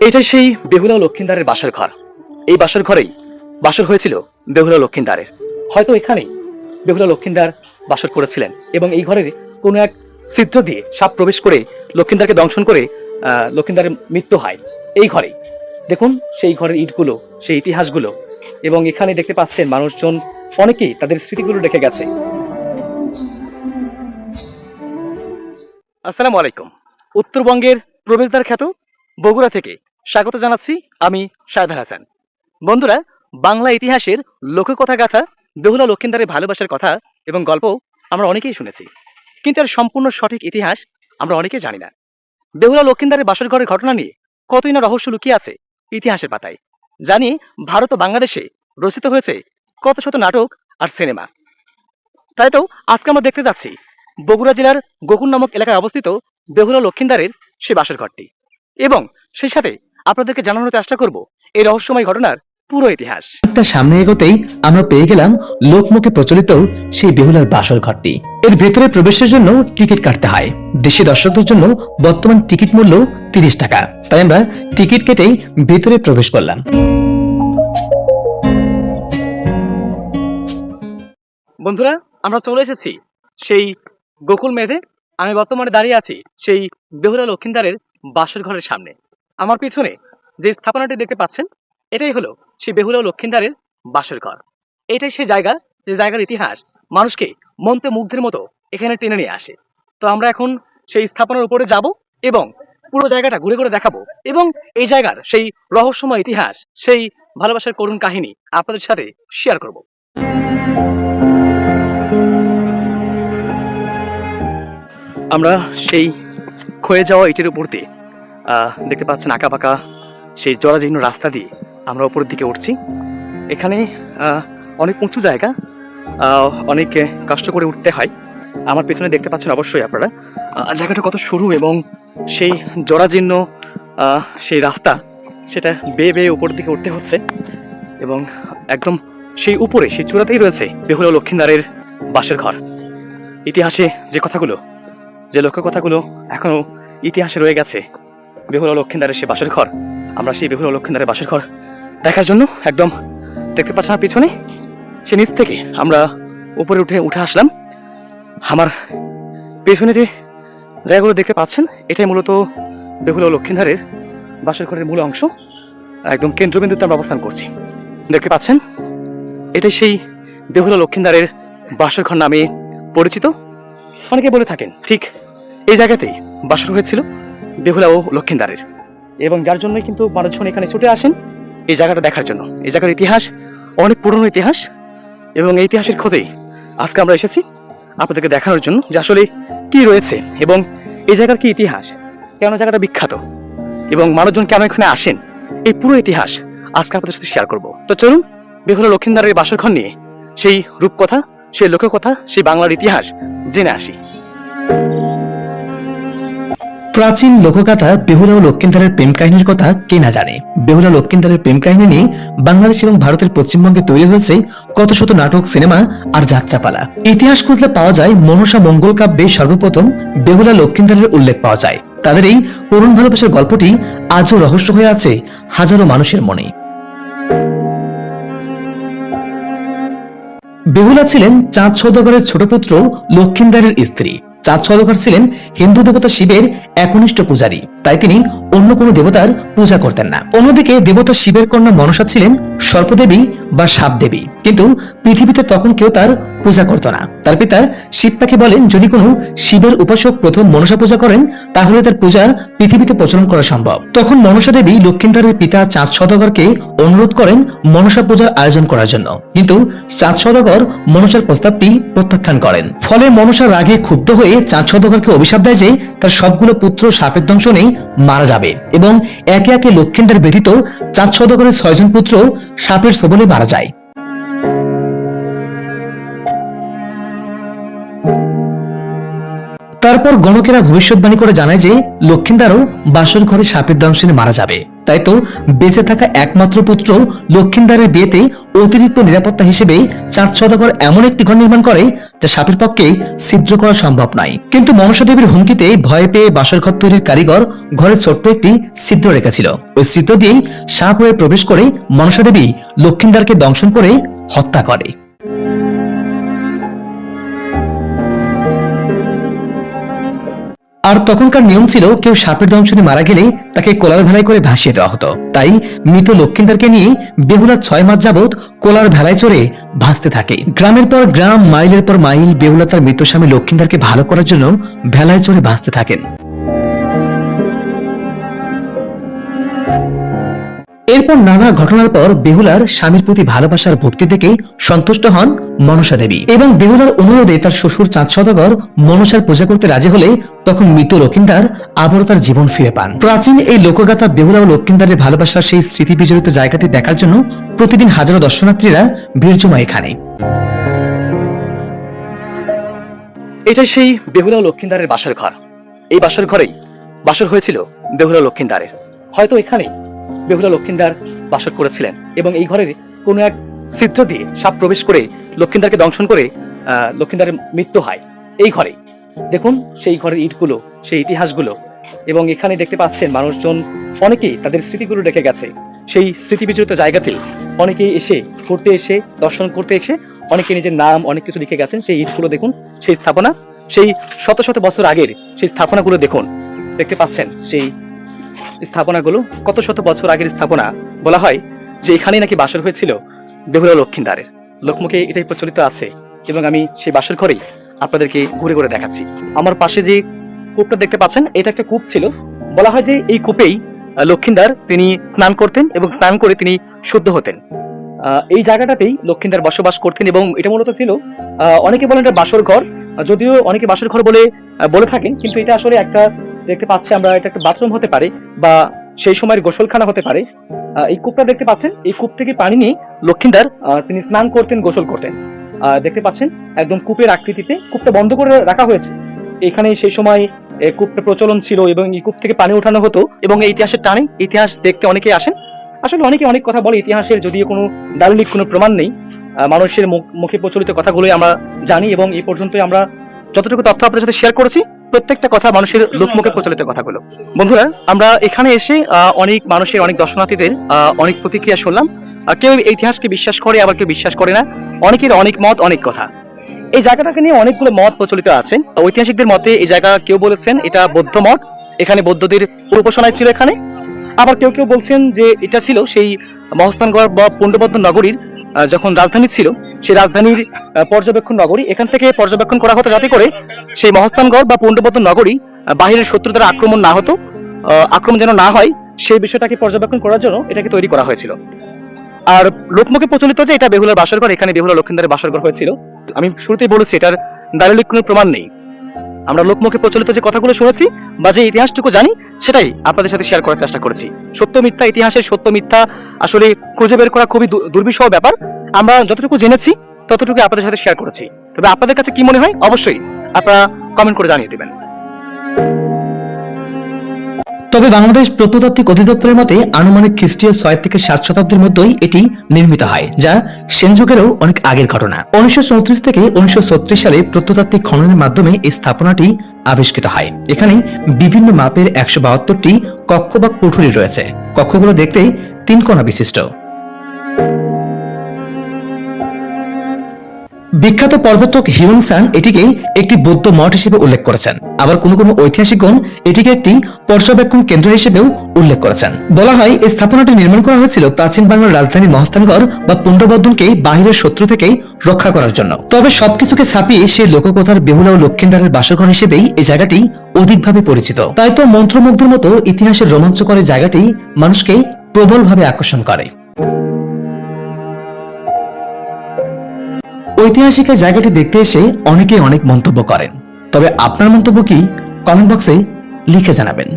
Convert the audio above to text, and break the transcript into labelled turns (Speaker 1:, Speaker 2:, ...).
Speaker 1: এটাই সেই বেহুলা ও লক্ষিন্দারের বাসর ঘর। এই বাসর ঘরেই বাসর হয়েছিল বেহুলা ও লক্ষিন্দারের। হয়তো এখানেই বেহুলা লক্ষিন্দার বাসর করেছিলেন এবং এই ঘরের কোনো এক ছিদ্র দিয়ে সাপ প্রবেশ করে লক্ষিন্দারকে দংশন করে লক্ষিন্দারের মৃত্যু হয় এই ঘরেই। দেখুন সেই ঘরের ইটগুলো, সেই ইতিহাসগুলো, এবং এখানে দেখতে পাচ্ছেন মানুষজন অনেকেই তাদের স্মৃতিগুলো রেখে গেছে। আসসালামু আলাইকুম। উত্তরবঙ্গের প্রবেশদ্বার খ্যাত বগুড়া থেকে স্বাগত জানাচ্ছি আমি শাহেদ হাসান। বন্ধুরা, বাংলা ইতিহাসের লোককথা গাথা বেহুলা লক্ষিন্দারের ভালোবাসার কথা এবং গল্প আমরা অনেকেই শুনেছি, কিন্তু এর সম্পূর্ণ সঠিক ইতিহাস আমরা অনেকেই জানি না। বেহুলা লক্ষিন্দারের বাসর ঘরের ঘটনা নিয়ে কতই না রহস্য লুকিয়ে আছে ইতিহাসের পাতায়। জানি ভারত ও বাংলাদেশে রচিত হয়েছে কত শত নাটক আর সিনেমা। তাই তো আজকে আমরা দেখতে যাচ্ছি বগুড়া জেলার গোকুল নামক এলাকায় অবস্থিত বেহুলা লক্ষিন্দারের সে বাসর ঘরটি, এবং সেই সাথে আপনাদেরকে জানানোর চেষ্টা করব এই রহস্যময় ঘটনার পুরো ইতিহাস।
Speaker 2: তার সামনে এগোতেই আমরা পেয়ে গেলাম লোকমুখে প্রচলিত সেই বেহুলার বাসর ঘরটি। এর ভেতরে প্রবেশের জন্য টিকিট কাটতে হয়। দেশি দর্শকদের জন্য বর্তমান টিকিট মূল্য 30 টাকা। তাই আমরা টিকিট কেটেই ভেতরে প্রবেশ করলাম।
Speaker 1: বন্ধুরা, আমরা চলে এসেছি সেই গোকুল মেধে। আমি বর্তমানে দাঁড়িয়ে আছি সেই বেহুলা লক্ষিন্দারের বাসর ঘরের সামনে। আমার পিছনে যে স্থাপনাটি দেখতে পাচ্ছেন, এটাই হলো সেই বেহুলা লক্ষিন্দারের বাসর ঘর। এটাই সেই জায়গা, যে জায়গার ইতিহাস মানুষকে মন্ত্রে মুগ্ধের মতো এখানে টেনে নিয়ে আসে। তো আমরা এখন সেই স্থাপনার উপরে যাব এবং পুরো জায়গাটা ঘুরে ঘুরে দেখাবো, এবং এই জায়গার সেই রহস্যময় ইতিহাস, সেই ভালোবাসার করুণ কাহিনী আপনাদের সাথে শেয়ার করব। আমরা সেই ক্ষয়ে যাওয়া ইটের উপর দিয়ে দেখতে পাচ্ছেন আঁকা বাঁকা সেই জরাজীর্ণ রাস্তা দিয়ে আমরা উপরের দিকে উঠছি। এখানে অনেক উঁচু জায়গা, অনেক কষ্ট করে উঠতে হয়। আমার পেছনে দেখতে পাচ্ছেন অবশ্যই আপনারা জায়গাটা কত সরু, এবং সেই জরাজীর্ণ সেই রাস্তা, সেটা বেয়ে বেয়ে উপর দিকে উঠতে হচ্ছে। এবং একদম সেই উপরে, সেই চূড়াতেই রয়েছে বেহুলা লক্ষিন্দারের বাসর ঘর। ইতিহাসে যে কথাগুলো, যে লক্ষ্য কথাগুলো এখনো ইতিহাসে রয়ে গেছে বেহুলা লক্ষিন্দারের সে বাসর ঘর, আমরা সেই বেহুলা লক্ষিন্দারের বাসর ঘর দেখার জন্য একদম দেখতে পাচ্ছেন আমার পিছনে সে নিচ থেকে আমরা উপরে উঠে আসলাম। আমার পেছনে যে জায়গাগুলো দেখতে পাচ্ছেন, এটাই মূলত বেহুলা লক্ষিন্দারের বাসর ঘরের মূল অংশ। একদম কেন্দ্রবিন্দুতে আমরা অবস্থান করছি। দেখতে পাচ্ছেন এটাই সেই বেহুলা লক্ষিন্দারের বাসর ঘর নামে পরিচিত। অনেকে বলে থাকেন ঠিক এই জায়গাতেই বাসর হয়েছিল বেহুলা ও লক্ষিন্দারের, এবং যার জন্যই কিন্তু মানুষজন এখানে ছুটে আসেন এই জায়গাটা দেখার জন্য। এই জায়গার ইতিহাস অনেক পুরনো ইতিহাস, এবং এই ইতিহাসের খোঁজেই আজকে আমরা এসেছি আপনাদেরকে দেখানোর জন্য যে আসলে কি রয়েছে এবং এই জায়গার কি ইতিহাস, কেন জায়গাটা বিখ্যাত, এবং মানুষজন কেন এখানে আসেন। এই পুরো ইতিহাস আজকে আপনাদের সাথে শেয়ার করব। তো চলুন বেহুলা লক্ষিন্দারের বাসর ঘর নিয়ে সেই রূপকথা, সেই লোককথা, সেই বাংলার ইতিহাস জেনে আসি।
Speaker 2: প্রাচীন লোকগাথা বেহুলা ও লক্ষিন্দারের প্রেম কাহিনীর কথা কে না জানে। বেহুলা লক্ষিন্দারের প্রেম কাহিনী নিয়ে বাংলাদেশ এবং ভারতের পশ্চিমবঙ্গে তৈরি হয়েছে কত শত নাটক, সিনেমা আর যাত্রাপালা। ইতিহাস খুঁজলে পাওয়া যায় মনসা মঙ্গল কাব্যে সর্বপ্রথম বেহুলা লক্ষিন্দারের উল্লেখ পাওয়া যায়। তাদের এই করুণ ভালোবাসার গল্পটি আজও রহস্য হয়ে আছে হাজারো মানুষের মনে। বেহুলা ছিলেন চাঁদ সওদাগরের ছোট পুত্র লক্ষিন্দারের স্ত্রী। চাঁদ সওদাগর ছিলেন হিন্দু দেবতা শিবের একনিষ্ঠ পূজারী, তাই তিনি অন্য কোনো দেবতার পূজা করতেন না। অন্যদিকে দেবতা শিবের কন্যা মনসা ছিলেন সর্পদেবী বা সাপ দেবী, কিন্তু পৃথিবীতে তখন কেউ তার পূজা করত না। তার পিতা শিব তাকে বলেন, যদি কোনো শিবের উপাসক প্রথম মনসা পূজা করেন তাহলে তার পূজা পৃথিবীতে প্রচলন করা সম্ভব। তখন মনসা দেবী লক্ষিন্দারের পিতা চাঁদ সওদাগরকে অনুরোধ করেন মনসা পূজার আয়োজন করার জন্য, কিন্তু চাঁদ সওদাগর মনসার প্রস্তাবটি প্রত্যাখ্যান করেন। ফলে মনসা রাগে ক্ষুব্ধ হয়ে চাঁদ সওদাগরকে অভিশাপ দেয় যে তার সবগুলো পুত্র সাপের দংশনে মারা যাবে, এবং একে একে লক্ষিন্দার ব্যতীত চাঁদ সওদাগরের 6 জন পুত্র সাপের ছোবলে মারা যায়। তারপর গণকেরা ভবিষ্যৎবাণী করে জানায় যে লক্ষিন্দারও বাসর ঘরে সাপের দংশনে মারা যাবে। তাই তো বেঁচে থাকা একমাত্র পুত্র লক্ষিন্দারের বিয়েতে অতিরিক্ত নিরাপত্তা হিসেবে চাঁদ সওদাগর এমন একটি ঘর নির্মাণ করে যা সাপের পক্ষে ছিদ্র করা সম্ভব নয়। কিন্তু মনসা দেবীর হুমকিতে ভয় পেয়ে বাসর ঘর তৈরির কারিগর ঘরে ছোট্ট একটি ছিদ্র রেখেছিল। ওই ছিদ্র দিয়েই সাপ হয়ে প্রবেশ করে মনসা দেবী লক্ষিন্দারকে দংশন করে হত্যা করে। আর তখনকার নিয়ম ছিল কেউ সাপের দংশনে মারা গেলে তাকে কোলার ভেলায় করে ভাসিয়ে দেওয়া হতো। তাই মৃত লক্ষিন্দারকে নিয়ে বেহুলা 6 মাস যাবৎ কোলার ভেলায় চড়ে ভাসতে থাকে। গ্রামের পর গ্রাম, মাইলের পর মাইল বেহুলা তার মৃত স্বামী লক্ষিন্দারকে ভালো করার জন্য ভেলায় চড়ে ভাসতে থাকেন। এরপর নানা ঘটনার পর বেহুলার স্বামীর প্রতি ভালোবাসার ভক্তি থেকে সন্তুষ্ট হন মনসা দেবী এবং বেহুলার অনুরোধে তার শ্বশুর চাঁদ সওদাগর মনসার পূজা করতে রাজি হলে তখন মৃত লক্ষিন্দার আবারও তার জীবন ফিরে পান। প্রাচীন এই লোকগাথা বেহুলা ও লক্ষিন্দারের ভালোবাসার সেই স্মৃতি বিজড়িত জায়গাটি দেখার জন্য প্রতিদিন হাজারো দর্শনার্থীরা ভিড় জমায় এখানে।
Speaker 1: এটাই সেই বেহুলা ও লক্ষিন্দারের বাসর ঘর। এই বাসর ঘরেই বাসর হয়েছিল বেহুলা ও লক্ষিন্দারের। হয়তো এখানেই বেহুলা লক্ষিন্দার বাসর করেছিলেন এবং এই ঘরের কোনো এক ছিদ্র দিয়ে সাপ প্রবেশ করে লক্ষিন্দারকে দংশন করে লক্ষিন্দারের মৃত্যু হয় এই ঘরে। দেখুন সেই ঘরের ইটগুলো, সেই ইতিহাসগুলো, এবং এখানে দেখতে পাচ্ছেন মানুষজন অনেকেই তাদের স্মৃতিগুলো রেখে গেছে। সেই স্মৃতি বিজড়িত জায়গাতে অনেকেই এসে ঘুরতে এসে দর্শন করতে এসে অনেকে নিজের নাম অনেক কিছু লিখে গেছেন। সেই ইটগুলো দেখুন, সেই স্থাপনা, সেই শত শত বছর আগের সেই স্থাপনাগুলো দেখুন, দেখতে পাচ্ছেন সেই স্থাপনাগুলো কত শত বছর আগের স্থাপনা। বলা হয় যে এখানেই নাকি বাসর হয়েছিল বেহুলা লক্ষিন্দারের। লোকমুখে এটাই প্রচলিত আছে এবং আমি সেই বাসর ঘরেই আপনাদেরকে ঘুরে ঘুরে দেখাচ্ছি। আমার পাশে যে কূপটা দেখতে পাচ্ছেন এটা একটা কূপ ছিল। বলা হয় যে এই কূপেই লক্ষিন্দার তিনি স্নান করতেন এবং স্নান করে তিনি শুদ্ধ হতেন। এই জায়গাটাতেই লক্ষিন্দার বসবাস করতেন এবং এটা মূলত ছিল অনেকে বলেন এটা বাসর ঘর, যদিও অনেকে বাসর ঘর বলে থাকেন, কিন্তু এটা আসলে একটা দেখতে পাচ্ছি আমরা এটা একটা বাথরুম হতে পারে বা সেই সময়ের গোসলখানা হতে পারে। এই কূপটা দেখতে পাচ্ছেন, এই কূপ থেকে পানি নিয়ে লক্ষিন্দার তিনি স্নান করতেন, গোসল করতেন। দেখতে পাচ্ছেন একদম কূপের আকৃতিতে কূপটা বন্ধ করে রাখা হয়েছে। এখানে সেই সময় কূপটা প্রচলন ছিল এবং এই কূপ থেকে পানি ওঠানো হতো এবং এই ইতিহাসের টানে ইতিহাস দেখতে অনেকেই আসেন। আসলে অনেকে অনেক কথা বলে ইতিহাসের, যদিও কোনো দালিলিক কোনো প্রমাণ নেই। মানুষের মুখে প্রচলিত কথাগুলোই আমরা জানি এবং এই পর্যন্তই আমরা যতটুকু তথ্য আপনাদের সাথে শেয়ার করেছি প্রত্যেকটা কথা মানুষের লোকমুখে প্রচলিত কথাগুলো। বন্ধুরা, আমরা এখানে এসে অনেক মানুষের, অনেক দর্শনার্থীদের অনেক প্রতিক্রিয়া শুনলাম। কেউ এই ইতিহাসকে বিশ্বাস করে, আবার কেউ বিশ্বাস করে না। অনেকের অনেক মত, অনেক কথা। এই জায়গাটাকে নিয়ে অনেকগুলো মত প্রচলিত আছে। ঐতিহাসিকদের মতে এই জায়গা কেউ বলেছেন এটা বৌদ্ধ মঠ, এখানে বৌদ্ধদের উপাসনায় ছিল এখানে। আবার কেউ কেউ বলছেন যে এটা ছিল সেই মহস্থানগড় বা পুণ্ডবদ্ধ নগরীর যখন রাজধানী ছিল, সেই রাজধানীর পর্যবেক্ষণ নগরী। এখান থেকে পর্যবেক্ষণ করা হতো যাতে করে সেই মহস্থানগড় বা পুণ্ডবদ্ধ নগরী বাহিরের শত্রু দ্বারা আক্রমণ না হতো, আক্রমণ যেন না হয় সেই বিষয়টাকে পর্যবেক্ষণ করার জন্য এটাকে তৈরি করা হয়েছিল। আর লোকমুখে প্রচলিত যে এটা বেহুলার বাসরঘর, এখানে বেহুলা লক্ষিন্দারের বাসরঘর হয়েছিল। আমি শুরুতেই বলেছি এটার দালিলিক কোনো প্রমাণ নেই। আমরা লোকমুখে প্রচলিত যে কথাগুলো শুনেছি বা যে ইতিহাসটুকু জানি সেটাই আপনাদের সাথে শেয়ার করার চেষ্টা করেছি। সত্য মিথ্যা, ইতিহাসের সত্য মিথ্যা আসলে খুঁজে বের করা খুবই দুর্বিষহ ব্যাপার। আমরা যতটুকু জেনেছি ততটুকু আপনাদের সাথে শেয়ার করেছি। তবে আপনাদের কাছে কি মনে হয় অবশ্যই আপনারা কমেন্ট করে জানিয়ে দেবেন।
Speaker 2: তবে বাংলাদেশ প্রত্নতাত্ত্বিক অধিদপ্তরের মতে আনুমানিক খ্রিস্টীয় 6 থেকে 7 শতাব্দীর মধ্যেই এটি নির্মিত হয়, যা সেন যুগেরও অনেক আগের ঘটনা। 1934 থেকে 1936 সালে প্রত্নতাত্ত্বিক খননের মাধ্যমে এই স্থাপনাটি আবিষ্কৃত হয়। এখানে বিভিন্ন মাপের 172টি কক্ষ বা কুঠুরি রয়েছে। কক্ষগুলো দেখতে 3 কোণা বিশিষ্ট। বিখ্যাত পর্যটক হিউয়েন সাং এটিকে একটি বৌদ্ধ মঠ হিসেবে উল্লেখ করেছেন। আবার কোনো কোনো ঐতিহাসিকগণ এটিকে একটি পর্যবেক্ষণ কেন্দ্র হিসেবেও উল্লেখ করেছেন। বলা হয় এই স্থাপনাটি নির্মাণ করা হয়েছিল প্রাচীন বাংলার রাজধানী মহস্থানগড় বা পুণ্ডবর্ধনকে বাহিরের শত্রু থেকে রক্ষা করার জন্য। তবে সবকিছুকে ছাপিয়ে সেই লোককথার বেহুলা ও লক্ষিন্দারের বাসরঘর হিসেবেই এই জায়গাটি অধিকভাবে পরিচিত। তাই তো মন্ত্রমুগ্ধের মতো ইতিহাসের রোমাঞ্চকর জায়গাটি মানুষকে প্রবলভাবে আকর্ষণ করে। ঐতিহাসিক জায়গাটি দেখতে এসে অনেকেই অনেক মন্তব্য করেন। তবে আপনার মন্তব্য কি কমেন্ট বক্সে লিখে জানাবেন।